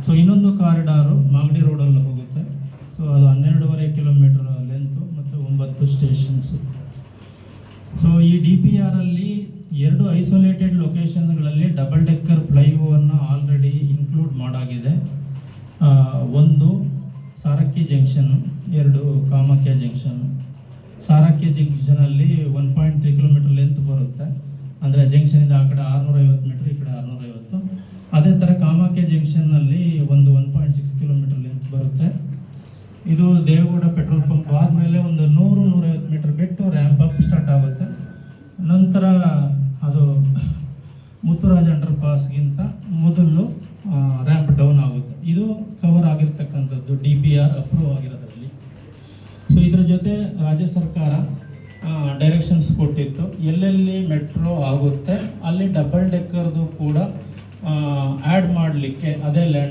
So ಇನ್ನೊಂದು corridor Magadi ರೋಡಲ್ಲಿ ಹೋಗುತ್ತೆ. ಸೊ ಅದು 12.5 ಕಿಲೋಮೀಟರ್ ಲೆಂತು ಮತ್ತು 9 ಸ್ಟೇಷನ್ಸು. ಸೊ ಈ DPR ಅಲ್ಲಿ 2 ಐಸೋಲೇಟೆಡ್ ಲೊಕೇಶನ್ಗಳಲ್ಲಿ ಡಬಲ್ ಡೆಕ್ಕರ್ ಫ್ಲೈಓವರ್ನ ಆಲ್ರೆಡಿ ಇನ್ಕ್ಲೂಡ್ ಮಾಡಾಗಿದೆ. ಒಂದು ಸಾರಕ್ಕಿ ಜಂಕ್ಷನ್ನು, 2 ಕಾಮಾಖ್ಯ ಜಂಕ್ಷನ್ನು. ಸಾರಕ್ಕಿ ಜಂಕ್ಷನಲ್ಲಿ 1.3 ಕಿಲೋಮೀಟರ್ ಲೆಂತ್ ಬರುತ್ತೆ. ಅಂದರೆ ಜಂಕ್ಷನಿಂದ ಆ ಕಡೆ 650 ಮೀಟ್ರ್, ಈ ಕಡೆ 650. ಅದೇ ಥರ ಕಾಮಾಖ್ಯ ಜಂಕ್ಷನ್ನಲ್ಲಿ 1.6 ಕಿಲೋಮೀಟರ್ ಲೆಂತ್ ಬರುತ್ತೆ. ಇದು ದೇವೇಗೌಡ ಪೆಟ್ರೋಲ್ ಪಂಪ್ ಆದಮೇಲೆ ಒಂದು 100-150 ಮೀಟರ್ ಬಿಟ್ಟು ರ್ಯಾಂಪ್ ಅಪ್ ಸ್ಟಾರ್ಟ್ ಆಗುತ್ತೆ. ನಂತರ ಅದು ಮುತ್ತುರಾಜ್ ಅಂಡರ್ ಪಾಸ್ಗಿಂತ ಮೊದಲು ರ್ಯಾಂಪ್ ಡೌನ್ ಆಗುತ್ತೆ. ಇದು ಕವರ್ ಆಗಿರ್ತಕ್ಕಂಥದ್ದು DPR ಅಪ್ರೂವ್ ಆಗಿರೋದ್ರಲ್ಲಿ. ಸೊ ಇದ್ರ ಜೊತೆ ರಾಜ್ಯ ಸರ್ಕಾರ ಡೈರೆಕ್ಷನ್ಸ್ ಕೊಟ್ಟಿತ್ತು, ಎಲ್ಲೆಲ್ಲಿ ಮೆಟ್ರೋ ಆಗುತ್ತೆ ಅಲ್ಲಿ ಡಬಲ್ ಡೆಕ್ಕರ್ದು ಕೂಡ ಆ್ಯಡ್ ಮಾಡಲಿಕ್ಕೆ ಅದೇ ಲ್ಯಾಂಡ್